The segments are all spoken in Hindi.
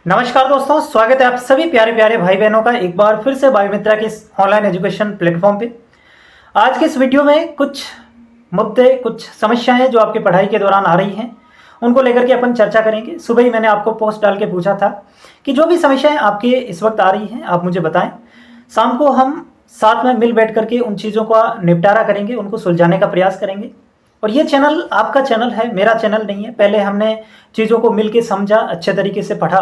नमस्कार दोस्तों, स्वागत है आप सभी प्यारे प्यारे भाई बहनों का एक बार फिर से बायोमित्रा के इस ऑनलाइन एजुकेशन प्लेटफॉर्म पे। आज के इस वीडियो में कुछ मुद्दे, कुछ समस्याएं जो आपकी पढ़ाई के दौरान आ रही हैं, उनको लेकर के अपन चर्चा करेंगे। सुबह ही मैंने आपको पोस्ट डाल के पूछा था कि जो भी समस्याएं आपके इस वक्त आ रही हैं आप मुझे बताएं। शाम को हम साथ में मिल बैठ करके उन चीज़ों का निपटारा करेंगे, उनको सुलझाने का प्रयास करेंगे। और ये चैनल आपका चैनल है, मेरा चैनल नहीं है। पहले हमने चीज़ों को मिल के समझा, अच्छे तरीके से पढ़ा,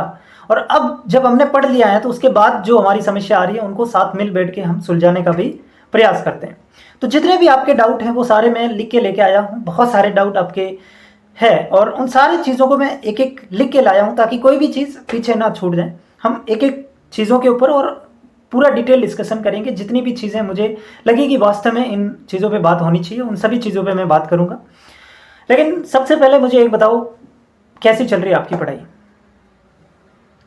और अब जब हमने पढ़ लिया है तो उसके बाद जो हमारी समस्या आ रही है उनको साथ मिल बैठ के हम सुलझाने का भी प्रयास करते हैं। तो जितने भी आपके डाउट हैं वो सारे मैं लिख के लेके आया हूँ। बहुत सारे डाउट आपके हैं और उन सारी चीज़ों को मैं एक एक लिख के लाया हूँ ताकि कोई भी चीज़ पीछे ना छूट जाए। हम एक एक चीज़ों के ऊपर और पूरा डिटेल डिस्कशन करेंगे। जितनी भी चीज़ें मुझे लगी कि वास्तव में इन चीज़ों पे बात होनी चाहिए, उन सभी चीज़ों पे मैं बात करूँगा। लेकिन सबसे पहले मुझे एक बताओ, कैसी चल रही है आपकी पढ़ाई?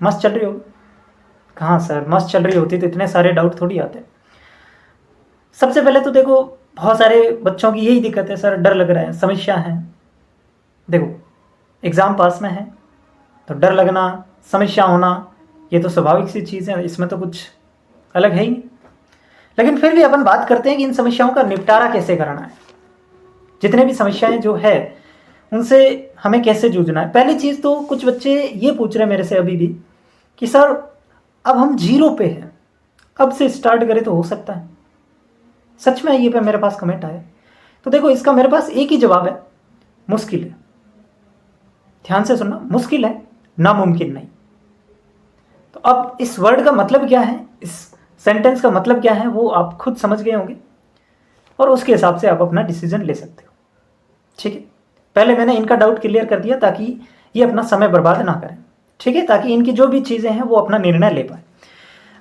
मस्त चल रही होगी? कहाँ सर, मस्त चल रही होती तो इतने सारे डाउट थोड़ी आते। सबसे पहले तो देखो, बहुत सारे बच्चों की यही दिक्कत है, सर डर लग रहा है, समस्या है। देखो, एग्ज़ाम पास में है तो डर लगना, समस्या होना, ये तो स्वाभाविक सी चीज़ है, इसमें तो कुछ अलग है ही नहीं। लेकिन फिर भी अपन बात करते हैं कि इन समस्याओं का निपटारा कैसे करना है। जितने भी समस्याएं जो है उनसे हमें कैसे जूझना है। पहली चीज़ तो कुछ बच्चे ये पूछ रहे हैं मेरे से अभी भी कि सर अब हम जीरो पे हैं, अब से स्टार्ट करें तो हो सकता है? सच में ये पे मेरे पास कमेंट आए। तो देखो, इसका मेरे पास एक ही जवाब है, मुश्किल है। ध्यान से सुनना, मुश्किल है, नामुमकिन नहीं। तो अब इस वर्ड का मतलब क्या है, इस सेंटेंस का मतलब क्या है, वो आप खुद समझ गए होंगे और उसके हिसाब से आप अपना डिसीजन ले सकते हो। ठीक है, पहले मैंने इनका डाउट क्लियर कर दिया ताकि ये अपना समय बर्बाद ना करें। ठीक है, ताकि इनकी जो भी चीज़ें हैं वो अपना निर्णय ले पाए।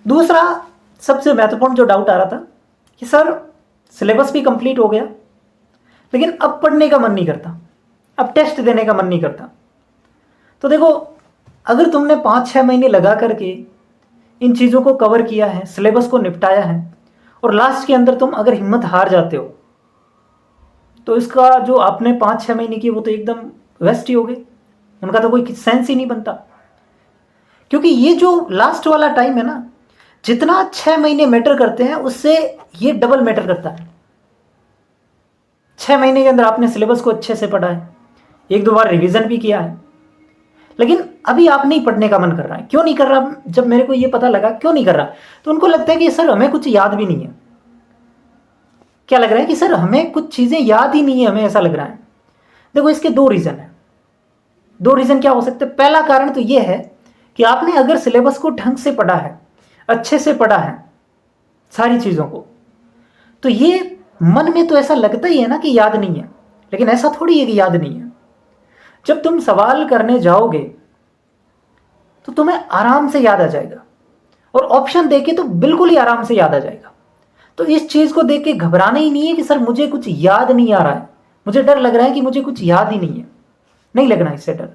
दूसरा सबसे महत्वपूर्ण जो डाउट आ रहा था कि सर सिलेबस भी कंप्लीट हो गया लेकिन अब पढ़ने का मन नहीं करता, अब टेस्ट देने का मन नहीं करता। तो देखो, अगर तुमने 5-6 महीने लगा करके इन चीज़ों को कवर किया है, सिलेबस को निपटाया है, और लास्ट के अंदर तुम अगर हिम्मत हार जाते हो तो इसका जो आपने 5-6 महीने की वो तो एकदम वेस्ट ही हो गए, उनका तो कोई सेंस ही नहीं बनता। क्योंकि ये जो लास्ट वाला टाइम है ना, जितना 6 महीने मैटर करते हैं उससे ये डबल मैटर करता है। 6 महीने के अंदर आपने सिलेबस को अच्छे से पढ़ा है, 1-2 बार रिवीजन भी किया है, लेकिन अभी आप नहीं पढ़ने का मन कर रहा है। क्यों नहीं कर रहा? जब मेरे को ये पता लगा क्यों नहीं कर रहा, तो उनको लगता है कि सर हमें कुछ याद भी नहीं है। क्या लग रहा है कि सर हमें कुछ चीज़ें याद ही नहीं है, हमें ऐसा लग रहा है। देखो, इसके 2 रीज़न है। 2 रीज़न क्या हो सकते हैं? पहला कारण तो ये है कि आपने अगर सिलेबस को ढंग से पढ़ा है, अच्छे से पढ़ा है सारी चीज़ों को, तो ये मन में तो ऐसा लगता ही है ना कि याद नहीं है। लेकिन ऐसा थोड़ी है कि याद नहीं है। जब तुम सवाल करने जाओगे तो तुम्हें आराम से याद आ जाएगा, और ऑप्शन देके तो बिल्कुल ही आराम से याद आ जाएगा। तो इस चीज़ को देख के घबराना ही नहीं है कि सर मुझे कुछ याद नहीं आ रहा है, मुझे डर लग रहा है कि मुझे कुछ याद ही नहीं है। नहीं लगना इससे डर।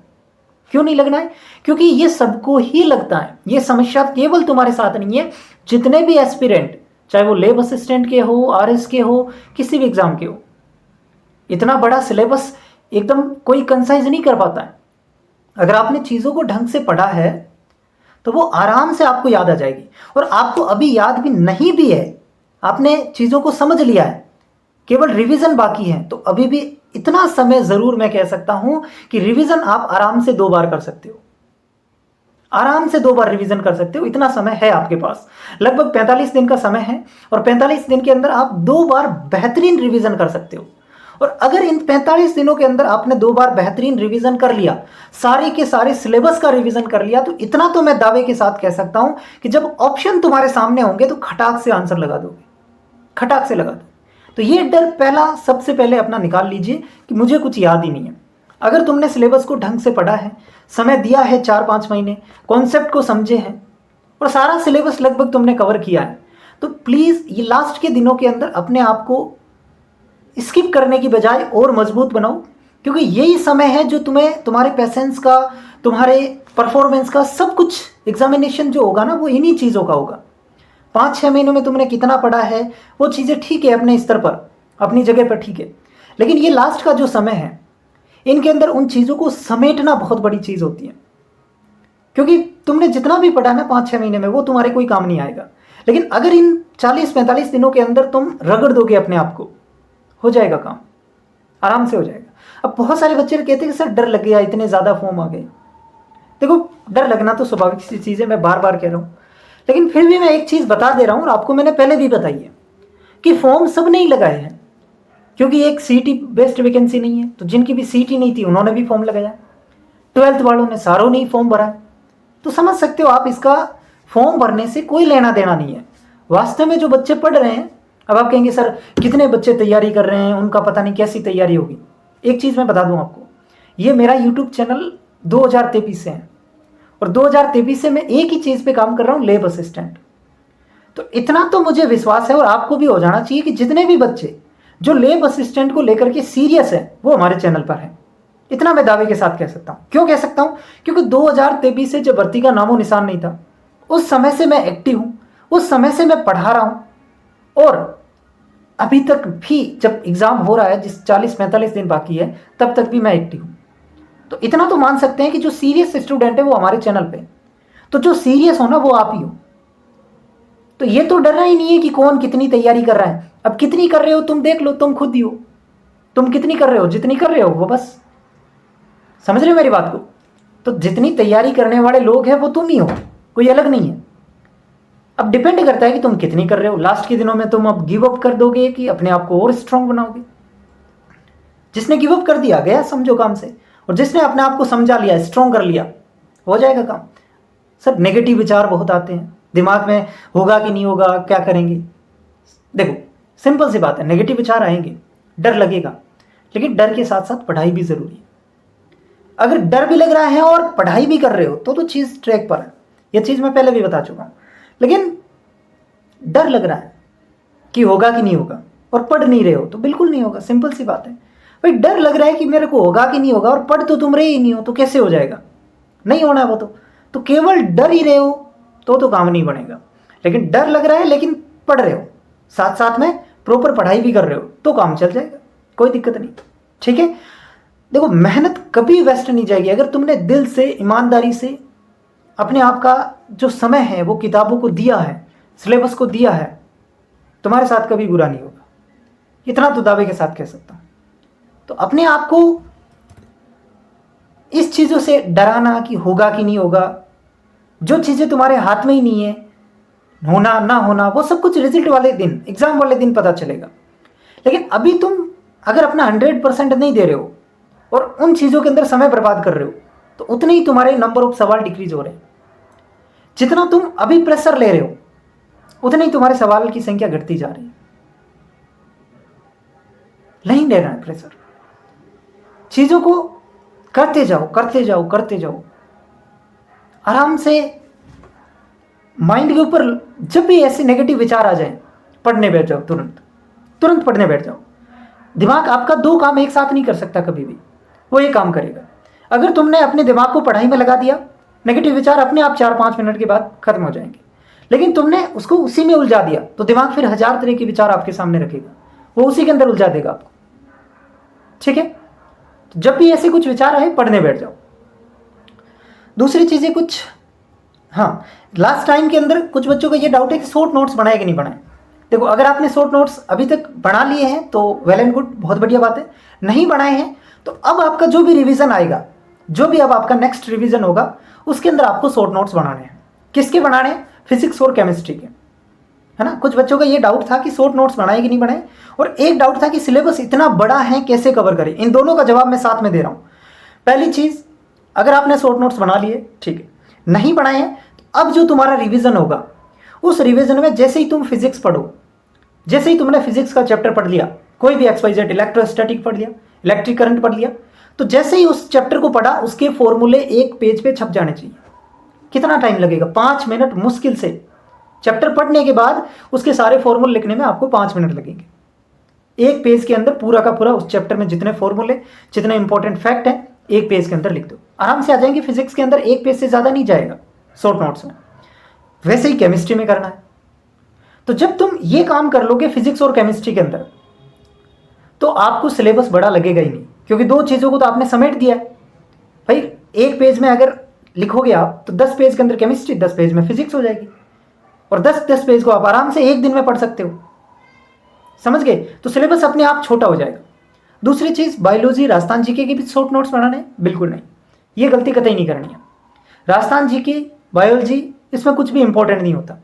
क्यों नहीं लगना है? क्योंकि ये सबको ही लगता है। ये समस्या केवल तुम्हारे साथ नहीं है, जितने भी एस्पिरेंट, चाहे वो लैब असिस्टेंट के हो, आरएस के हो, किसी भी एग्जाम के हो, इतना बड़ा सिलेबस एकदम कोई कंसाइज नहीं कर पाता है। अगर आपने चीज़ों को ढंग से पढ़ा है तो वो आराम से आपको याद आ जाएगी। और आपको अभी याद भी नहीं भी है, आपने चीज़ों को समझ लिया है, केवल रिवीजन बाकी है, तो अभी भी इतना समय ज़रूर मैं कह सकता हूं कि रिवीजन आप आराम से 2 बार कर सकते हो। आराम से 2 बार रिवीजन कर सकते हो, इतना समय है आपके पास। लगभग 45 दिन का समय है, और 45 दिन के अंदर आप 2 बार बेहतरीन रिवीजन कर सकते हो। और अगर इन 45 दिनों के अंदर आपने 2 बार बेहतरीन रिवीजन कर लिया, सारे के सारे सिलेबस का रिवीजन कर लिया, तो इतना तो मैं दावे के साथ कह सकता हूं कि जब ऑप्शन तुम्हारे सामने होंगे तो खटाक से आंसर लगा दोगे, खटाक से लगा दो। तो ये डर पहला, सबसे पहले अपना निकाल लीजिए कि मुझे कुछ याद ही नहीं है। अगर तुमने सिलेबस को ढंग से पढ़ा है, समय दिया है 4-5 महीने, कॉन्सेप्ट को समझे हैं, और सारा सिलेबस लगभग तुमने कवर किया है, तो प्लीज़ ये लास्ट के दिनों के अंदर अपने आप को स्किप करने की बजाय और मजबूत बनाओ। क्योंकि यही समय है जो तुम्हें तुम्हारे पेशेंस का, तुम्हारे परफॉर्मेंस का, सब कुछ एग्जामिनेशन जो होगा ना, वो इन्हीं चीज़ों का होगा। 5-6 महीनों में तुमने कितना पढ़ा है वो चीज़ें ठीक है, अपने स्तर पर, अपनी जगह पर ठीक है, लेकिन ये लास्ट का जो समय है, इनके अंदर उन चीज़ों को समेटना बहुत बड़ी चीज़ होती है। क्योंकि तुमने जितना भी पढ़ा ना 5-6 महीने में वो तुम्हारे कोई काम नहीं आएगा। लेकिन अगर इन 40-45 दिनों के अंदर तुम रगड़ दोगे अपने आप को, हो जाएगा काम, आराम से हो जाएगा। अब बहुत सारे बच्चे कहते हैं कि सर डर लग गया, इतने ज़्यादा फॉर्म आ गए। देखो, डर लगना तो स्वाभाविक सी चीज़ है, मैं बार बार कह रहा हूँ, लेकिन फिर भी मैं एक चीज़ बता दे रहा हूँ और आपको मैंने पहले भी बताई है कि फॉर्म सब नहीं लगाए हैं, क्योंकि एक सीटी बेस्ड वैकेंसी नहीं है। तो जिनकी भी सीटी नहीं थी उन्होंने भी फॉर्म लगाया, 12th वालों ने सारों ने फॉर्म भरा है। तो समझ सकते हो आप, इसका फॉर्म भरने से कोई लेना देना नहीं है। वास्तव में जो बच्चे पढ़ रहे हैं, अब आप कहेंगे सर कितने बच्चे तैयारी कर रहे हैं, उनका पता नहीं कैसी तैयारी होगी। एक चीज़ मैं बता दूं आपको, ये मेरा यूट्यूब चैनल 2023 से है और 2023 से मैं एक ही चीज़ पे काम कर रहा हूँ, लैब असिस्टेंट। तो इतना तो मुझे विश्वास है और आपको भी हो जाना चाहिए कि जितने भी बच्चे जो लैब असिस्टेंट को लेकर के सीरियस है वो हमारे चैनल पर है। इतना मैं दावे के साथ कह सकता हूँ। क्यों कह सकता हूँ? क्योंकि 2023 से जब भर्ती का नामो निशान नहीं था, उस समय से मैं एक्टिव हूँ, उस समय से मैं पढ़ा रहा हूँ और अभी तक भी जब एग्ज़ाम हो रहा है, जिस 40-45 दिन बाकी है, तब तक भी मैं एक्टिव हूँ। तो इतना तो मान सकते हैं कि जो सीरियस स्टूडेंट है वो हमारे चैनल पे, तो जो सीरियस हो ना वो आप ही हो। तो ये तो डरना ही नहीं है कि कौन कितनी तैयारी कर रहा है। अब कितनी कर रहे हो तुम देख लो, तुम खुद ही हो। तुम कितनी कर रहे हो, जितनी कर रहे हो वो बस, समझ रहे हो मेरी बात को? तो जितनी तैयारी करने वाले लोग हैं वो तुम ही हो, कोई अलग नहीं है। अब डिपेंड करता है कि तुम कितनी कर रहे हो। लास्ट के दिनों में तुम अब गिव अप कर दोगे कि अपने आप को और स्ट्रांग बनाओगे। जिसने गिव अप कर दिया गया समझो काम से, और जिसने अपने आप को समझा लिया, स्ट्रांग कर लिया, हो जाएगा काम। सर नेगेटिव विचार बहुत आते हैं दिमाग में, होगा कि नहीं होगा, क्या करेंगे। देखो सिंपल सी बात है, नेगेटिव विचार आएंगे, डर लगेगा, लेकिन डर के साथ साथ पढ़ाई भी ज़रूरी है। अगर डर भी लग रहा है और पढ़ाई भी कर रहे हो तो चीज़ ट्रैक पर है। यह चीज़ मैं पहले भी बता चुका हूँ। लेकिन डर लग रहा है कि होगा कि नहीं होगा और पढ़ नहीं रहे हो तो बिल्कुल नहीं होगा, सिंपल सी बात है। भाई डर लग रहा है कि मेरे को होगा कि नहीं होगा और पढ़ तो तुम रहे ही नहीं हो, तो कैसे हो जाएगा? नहीं होना वो तो केवल डर ही रहे हो तो काम नहीं बनेगा। लेकिन डर लग रहा है लेकिन पढ़ रहे हो, साथ साथ में प्रॉपर पढ़ाई भी कर रहे हो तो काम चल जाएगा, कोई दिक्कत नहीं। ठीक है, देखो मेहनत कभी वेस्ट नहीं जाएगी। अगर तुमने दिल से, ईमानदारी से अपने आप का जो समय है वो किताबों को दिया है, सिलेबस को दिया है, तुम्हारे साथ कभी बुरा नहीं होगा। इतना तो दावे के साथ कह सकता हूँ। तो अपने आप को इस चीज़ों से डराना कि होगा कि नहीं होगा, जो चीज़ें तुम्हारे हाथ में ही नहीं है, होना ना होना, वो सब कुछ रिजल्ट वाले दिन, एग्ज़ाम वाले दिन पता चलेगा। लेकिन अभी तुम अगर अपना 100% नहीं दे रहे हो और उन चीज़ों के अंदर समय बर्बाद कर रहे हो तो उतने ही तुम्हारे नंबर ऑफ सवाल डिक्रीज हो रहे हैं। जितना तुम अभी प्रेशर ले रहे हो उतने ही तुम्हारे सवाल की संख्या घटती जा रही है। नहीं लेना है प्रेशर, चीज़ों को करते जाओ करते जाओ करते जाओ आराम से। माइंड के ऊपर जब भी ऐसे नेगेटिव विचार आ जाए, पढ़ने बैठ जाओ, तुरंत पढ़ने बैठ जाओ। दिमाग आपका 2 काम एक साथ नहीं कर सकता कभी भी, वो ये काम करेगा। अगर तुमने अपने दिमाग को पढ़ाई में लगा दिया, नेगेटिव विचार अपने आप 4-5 मिनट के बाद खत्म हो जाएंगे। लेकिन तुमने उसको उसी में उलझा दिया तो दिमाग फिर 1000 तरह के विचार आपके सामने रखेगा, वो उसी के अंदर उलझा देगा आपको। ठीक है, तो जब भी ऐसे कुछ विचार आए पढ़ने बैठ जाओ। दूसरी चीज़ें कुछ, हाँ, लास्ट टाइम के अंदर कुछ बच्चों का ये डाउट है कि शॉर्ट नोट्स बनाए कि नहीं बनाए। देखो अगर आपने शॉर्ट नोट्स अभी तक बना लिए हैं तो वेल एंड गुड, बहुत बढ़िया बात है। नहीं बनाए हैं तो अब आपका जो भी रिवीजन आएगा, जो भी अब आपका नेक्स्ट रिवीजन होगा, उसके अंदर आपको शॉर्ट नोट्स बनाने हैं। किसके बनाने हैं? फिजिक्स और केमिस्ट्री के, है ना। कुछ बच्चों का ये डाउट था कि शॉर्ट नोट्स बनाए कि नहीं बनाए, और एक डाउट था कि सिलेबस इतना बड़ा है कैसे कवर करें। इन दोनों का जवाब मैं साथ में दे रहा हूँ। पहली चीज़, अगर आपने शॉर्ट नोट्स बना लिए ठीक है, नहीं बनाए हैं तो अब जो तुम्हारा रिवीजन होगा उस रिवीजन में जैसे ही तुम फिजिक्स पढ़ो, जैसे ही तुमने फिजिक्स का चैप्टर पढ़ लिया, कोई भी XYZ, इलेक्ट्रोस्टैटिक पढ़ लिया, इलेक्ट्रिक करंट पढ़ लिया, तो जैसे ही उस चैप्टर को पढ़ा उसके फॉर्मूले एक पेज पे छप जाने चाहिए। कितना टाइम लगेगा? 5 मिनट मुश्किल से। चैप्टर पढ़ने के बाद उसके सारे फॉर्मूले लिखने में आपको 5 मिनट लगेंगे। एक पेज के अंदर पूरा का पूरा उस चैप्टर में जितने फॉर्मूले, जितने इंपॉर्टेंट फैक्ट हैं, एक पेज के अंदर लिख दो, आराम से आ जाएंगे। फिजिक्स के अंदर एक पेज से ज़्यादा नहीं जाएगा शॉर्ट नोट्स में। वैसे ही केमिस्ट्री में करना है। तो जब तुम ये काम कर लोगे फिजिक्स और केमिस्ट्री के अंदर, तो आपको सिलेबस बड़ा लगेगा ही नहीं, क्योंकि 2 चीज़ों को तो आपने समेट दिया है। भाई एक पेज में अगर लिखोगे आप तो 10 पेज के अंदर केमिस्ट्री, 10 पेज में फिजिक्स हो जाएगी, और 10 पेज को आप आराम से एक दिन में पढ़ सकते हो। समझ गए? तो सिलेबस अपने आप छोटा हो जाएगा। दूसरी चीज़, बायोलॉजी राजस्थान जीके के भी शॉर्ट नोट्स बनाने हैं? बिल्कुल नहीं, ये गलती कतई नहीं करनी है। राजस्थान जीके, बायोलॉजी, इसमें कुछ भी इंपॉर्टेंट नहीं होता,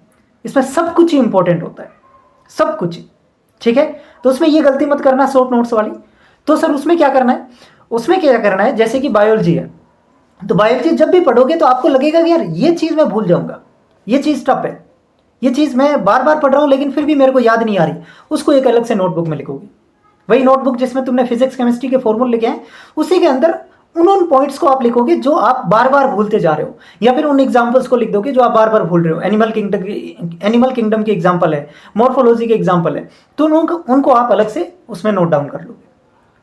इसमें सब कुछ ही इंपॉर्टेंट होता है, सब कुछ ही। ठीक है, तो उसमें ये गलती मत करना शॉर्ट नोट्स वाली। तो सर उसमें क्या करना है? उसमें क्या करना है, जैसे कि बायोलॉजी है, तो बायोलॉजी जब भी पढ़ोगे तो आपको लगेगा कि यार ये चीज़ मैं भूल जाऊंगा, ये चीज़ टफ है, ये चीज़ मैं बार बार पढ़ रहा हूँ लेकिन फिर भी मेरे को याद नहीं आ रही, उसको एक अलग से नोटबुक में लिखोगे। वही नोटबुक जिसमें तुमने फिजिक्स केमिस्ट्री के फॉर्मूले लिखे हैं, उसी के अंदर उन पॉइंट्स को आप लिखोगे जो आप बार बार भूलते जा रहे हो, या फिर उन एग्जाम्पल्स को लिख दोगे जो आप बार बार भूल रहे हो। एनिमल किंगडम के एग्जाम्पल है, मॉर्फोलॉजी के एग्जाम्पल है, तो उनको आप अलग से उसमें नोट डाउन कर लोगे।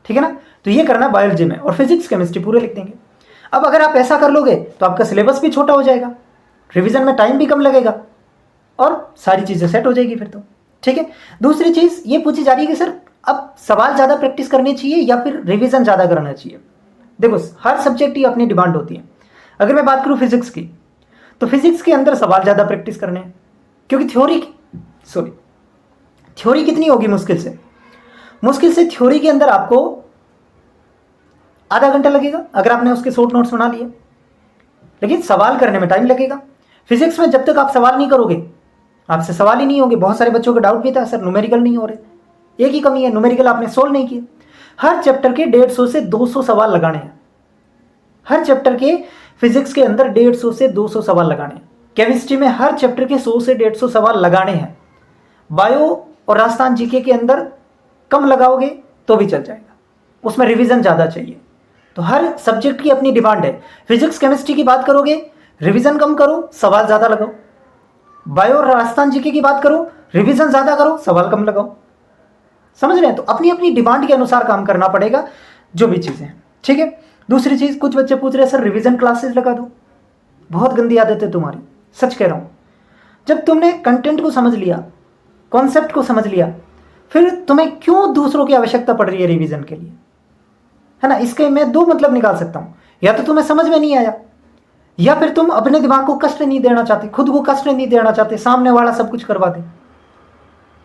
ठीक है ना? तो ये करना बायोलॉजी में, और फिजिक्स केमिस्ट्री पूरे लिख देंगे। अब अगर आप ऐसा कर लोगे तो आपका सिलेबस भी छोटा हो जाएगा, रिविजन में टाइम भी कम लगेगा, और सारी चीज़ें सेट हो जाएगी फिर तो। ठीक है, दूसरी चीज़ ये पूछी जा रही है कि सर अब सवाल ज़्यादा प्रैक्टिस करनी चाहिए या फिर रिवीजन ज़्यादा करना चाहिए? देखो, हर सब्जेक्ट की अपनी डिमांड होती है। अगर मैं बात करूँ फिजिक्स की, तो फिजिक्स के अंदर सवाल ज़्यादा प्रैक्टिस करने हैं, क्योंकि थ्योरी कितनी होगी? मुश्किल से थ्योरी के अंदर आपको आधा घंटा लगेगा अगर आपने उसके शॉर्ट नोट्स बना लिए, लेकिन सवाल करने में टाइम लगेगा। फिजिक्स में जब तक आप सवाल नहीं करोगे, आपसे सवाल ही नहीं होंगे। बहुत सारे बच्चों का डाउट भी था, सर न्यूमेरिकल नहीं हो रहे, एक ही कमी है, न्यूमेरिकल आपने सोल्व नहीं किए। हर चैप्टर के 150 से 200 सवाल लगाने हैं, हर चैप्टर के फिजिक्स के अंदर 150 से 200 सवाल लगाने हैं। केमिस्ट्री में हर चैप्टर के 100 से 150 सवाल लगाने हैं। बायो और राजस्थान जीके के अंदर कम लगाओगे तो भी चल जाएगा, उसमें रिवीजन ज़्यादा चाहिए। तो हर सब्जेक्ट की अपनी डिमांड है। फिजिक्स केमिस्ट्री की बात करोगे, रिवीजन कम करो, सवाल ज़्यादा लगाओ। बायो और राजस्थान जीके की बात करो, रिवीजन ज़्यादा करो, सवाल कम लगाओ। समझ रहे हैं? तो अपनी अपनी डिमांड के अनुसार काम करना पड़ेगा, जो भी चीज़ें हैं। ठीक है, दूसरी चीज़, कुछ बच्चे पूछ रहे हैं सर रिवीजन क्लासेस लगा दो। बहुत गंदी आदत है तुम्हारी, सच कह रहा हूँ। जब तुमने कंटेंट को समझ लिया, कॉन्सेप्ट को समझ लिया, फिर तुम्हें क्यों दूसरों की आवश्यकता पड़ रही है रिवीजन के लिए? है ना? इसके मैं दो मतलब निकाल सकता हूँ, या तो तुम्हें समझ में नहीं आया, या फिर तुम अपने दिमाग को कष्ट नहीं देना चाहते, खुद को कष्ट नहीं देना चाहते, सामने वाला सब कुछ करवा दे।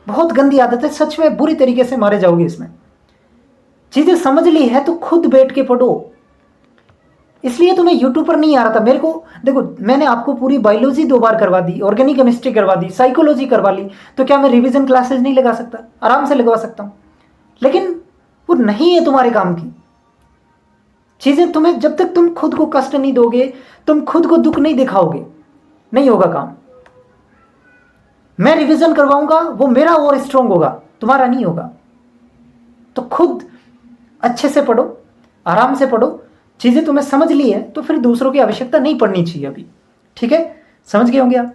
बहुत गंदी आदत है, सच में बुरी तरीके से मारे जाओगे इसमें। चीजें समझ ली है तो खुद बैठ के पढ़ो। इसलिए तुम्हें यूट्यूब पर नहीं आ रहा था। मेरे को देखो, मैंने आपको पूरी बायोलॉजी 2 बार करवा दी, ऑर्गेनिक केमिस्ट्री करवा दी, साइकोलॉजी करवा ली, तो क्या मैं रिवीजन क्लासेस नहीं लगा सकता? आराम से लगवा सकता हूँ, लेकिन वो नहीं है तुम्हारे काम की चीजें। तुम्हें जब तक तुम खुद को कष्ट नहीं दोगे, तुम खुद को दुख नहीं दिखाओगे, नहीं होगा काम। मैं रिवीजन करवाऊंगा, वो मेरा और स्ट्रांग होगा, तुम्हारा नहीं होगा। तो खुद अच्छे से पढ़ो, आराम से पढ़ो। चीजें तुम्हें समझ ली है तो फिर दूसरों की आवश्यकता नहीं पड़नी चाहिए अभी। ठीक है, समझ गए होंगे आप।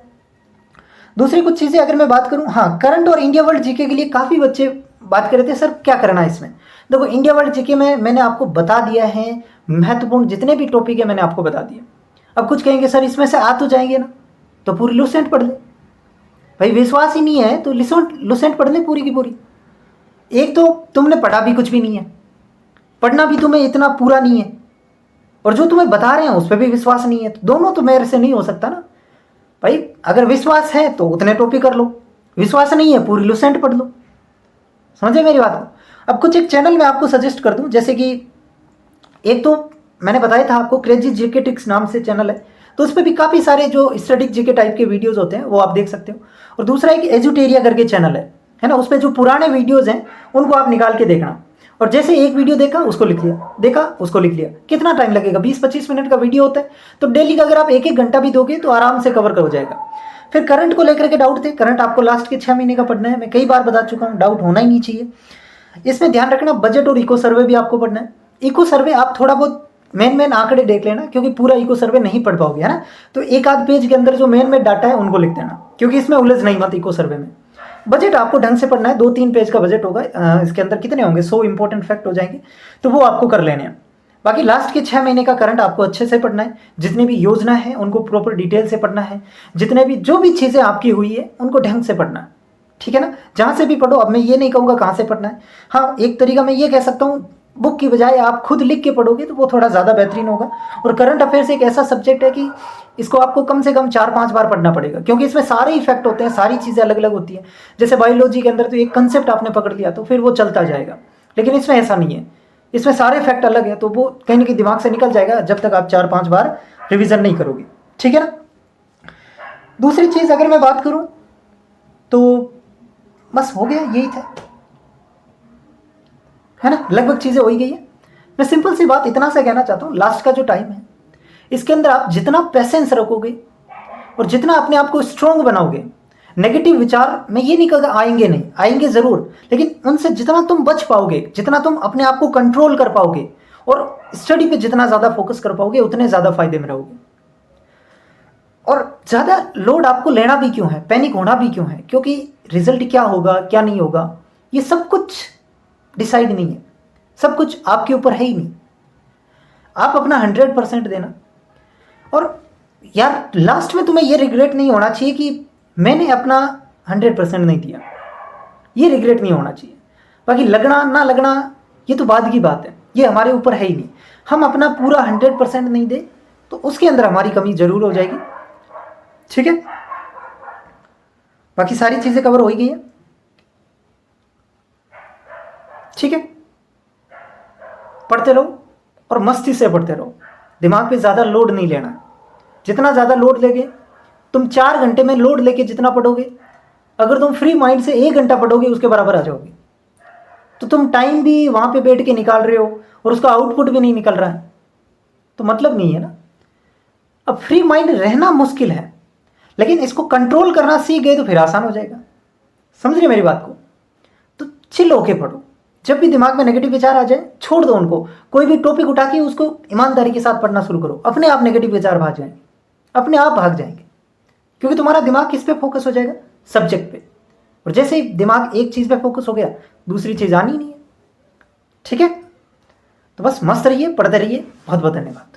दूसरी कुछ चीजें अगर मैं बात करूं, हाँ, करंट और इंडिया वर्ल्ड जीके के लिए काफी बच्चे बात कर रहे थे, सर क्या करना है इसमें? देखो, इंडिया वर्ल्ड जीके में मैंने आपको बता दिया है, महत्वपूर्ण जितने भी टॉपिक है मैंने आपको बता दिया। अब कुछ कहेंगे सर इसमें से आ तो जाएंगे ना, तो पूरी लुसेंट पढ़ ले। भाई विश्वास ही नहीं है तो लुसेंट पढ़ ले पूरी की पूरी। एक तो तुमने पढ़ा भी कुछ भी नहीं है, पढ़ना भी तुम्हें इतना पूरा नहीं है, और जो तुम्हें बता रहे हैं उस पर भी विश्वास नहीं है, तो दोनों तो मेरे से नहीं हो सकता ना भाई। अगर विश्वास है तो उतने टॉपिक कर लो, विश्वास नहीं है पूरी लुसेंट पढ़ लो। समझे मेरी बात को? अब कुछ एक चैनल मैं आपको सजेस्ट कर दूं, जैसे कि एक तो मैंने बताया था आपको, क्रेजी जीके टिक्स नाम से चैनल है, तो उस पर भी काफ़ी सारे जो स्टैटिक जीके टाइप के वीडियोस होते हैं वो आप देख सकते हो। और दूसरा एक एजुटेरिया करके चैनल है ना, उस पर जो पुराने वीडियोज़ हैं उनको आप निकाल के देखना। और जैसे एक वीडियो देखा उसको लिख लिया, देखा उसको लिख लिया। कितना टाइम लगेगा? 20-25 मिनट का वीडियो होता है, तो डेली का अगर आप 1-1 घंटा भी दोगे तो आराम से कवर हो जाएगा। फिर करंट को लेकर के डाउट थे, करंट आपको लास्ट के 6 महीने का पढ़ना है, मैं कई बार बता चुका हूँ, डाउट होना ही नहीं चाहिए। इसमें ध्यान रखना, बजट और इको सर्वे भी आपको पढ़ना है। इको सर्वे आप थोड़ा बहुत मेन आंकड़े देख लेना, क्योंकि पूरा इको सर्वे नहीं पढ़ पाओगे, है ना। तो एक आध पेज के अंदर जो मेन डाटा है उनको लिख देना, क्योंकि इसमें उलझ नहीं मत इको सर्वे में। बजट आपको ढंग से पढ़ना है, 2-3 पेज का बजट होगा। इसके अंदर कितने होंगे? 100 इंपॉर्टेंट फैक्ट हो जाएंगे, तो वो आपको कर लेने हैं। बाकी लास्ट के 6 महीने का करंट आपको अच्छे से पढ़ना है, जितनी भी योजना है उनको प्रॉपर डिटेल से पढ़ना है, जितने भी जो भी चीज़ें आपकी हुई है उनको ढंग से पढ़ना है, ठीक है ना। जहाँ से भी पढ़ो, अब मैं ये नहीं कहूँगा कहाँ से पढ़ना है। हाँ, एक तरीका मैं ये कह सकता हूँ, बुक की बजाय आप खुद लिख के पढ़ोगे तो वो थोड़ा ज़्यादा बेहतरीन होगा। और करंट अफेयर्स एक ऐसा सब्जेक्ट है कि इसको आपको कम से कम 4-5 बार पढ़ना पड़ेगा, क्योंकि इसमें सारे इफेक्ट होते हैं, सारी चीज़ें अलग अलग होती हैं। जैसे बायोलॉजी के अंदर तो एक कंसेप्ट आपने पकड़ लिया तो फिर वो चलता जाएगा, लेकिन इसमें ऐसा नहीं है, इसमें सारे फैक्ट अलग है, तो वो कहीं ना कहीं दिमाग से निकल जाएगा जब तक आप 4-5 बार रिविजन नहीं करोगे। ठीक है ना। दूसरी चीज़ अगर मैं बात करूं तो बस हो गया, यही था, है ना, लगभग चीज़ें हो ही गई है। मैं सिंपल सी बात इतना सा कहना चाहता हूँ, लास्ट का जो टाइम है इसके अंदर आप जितना पेशेंस रखोगे और जितना अपने आप को स्ट्रोंग बनाओगे, नेगेटिव विचार मैं ये नहीं कहूँगा आएंगे नहीं, आएंगे ज़रूर, लेकिन उनसे जितना तुम बच पाओगे, जितना तुम अपने आप को कंट्रोल कर पाओगे और स्टडी पे जितना ज़्यादा फोकस कर पाओगे, उतने ज़्यादा फायदे में रहोगे। और ज़्यादा लोड आपको लेना भी क्यों है, पैनिक होना भी क्यों है, क्योंकि रिजल्ट क्या होगा क्या नहीं होगा ये सब कुछ डिसाइड नहीं है, सब कुछ आपके ऊपर है ही नहीं। आप अपना 100% देना। और यार लास्ट में तुम्हें ये रिग्रेट नहीं होना चाहिए कि मैंने अपना 100% नहीं दिया, ये रिग्रेट नहीं होना चाहिए। बाकी लगना ना लगना ये तो बाद की बात है, ये हमारे ऊपर है ही नहीं। हम अपना पूरा 100% नहीं दे तो उसके अंदर हमारी कमी जरूर हो जाएगी। ठीक है, बाकी सारी चीज़ें कवर हो ही गई है। ठीक है, पढ़ते रहो और मस्ती से पढ़ते रहो, दिमाग पे ज़्यादा लोड नहीं लेना। जितना ज़्यादा लोड लेके तुम 4 घंटे में लोड लेके जितना पढ़ोगे, अगर तुम फ्री माइंड से 1 घंटा पढ़ोगे उसके बराबर आ जाओगे। तो तुम टाइम भी वहाँ पे बैठ के निकाल रहे हो और उसका आउटपुट भी नहीं निकल रहा है, तो मतलब नहीं है ना। अब फ्री माइंड रहना मुश्किल है, लेकिन इसको कंट्रोल करना सीख गए तो फिर आसान हो जाएगा। समझ रहे मेरी बात को। तो चिल होके पढ़ो, जब भी दिमाग में नेगेटिव विचार आ जाए छोड़ दो उनको, कोई भी टॉपिक उठा के उसको ईमानदारी के साथ पढ़ना शुरू करो, अपने आप नेगेटिव विचार भाग जाएंगे, अपने आप भाग जाएंगे, क्योंकि तुम्हारा दिमाग किस पे फोकस हो जाएगा, सब्जेक्ट पे। और जैसे ही दिमाग एक चीज़ पे फोकस हो गया दूसरी चीज़ आनी नहीं है। ठीक है, तो बस मस्त रहिए, पढ़ते रहिए। बहुत बहुत धन्यवाद।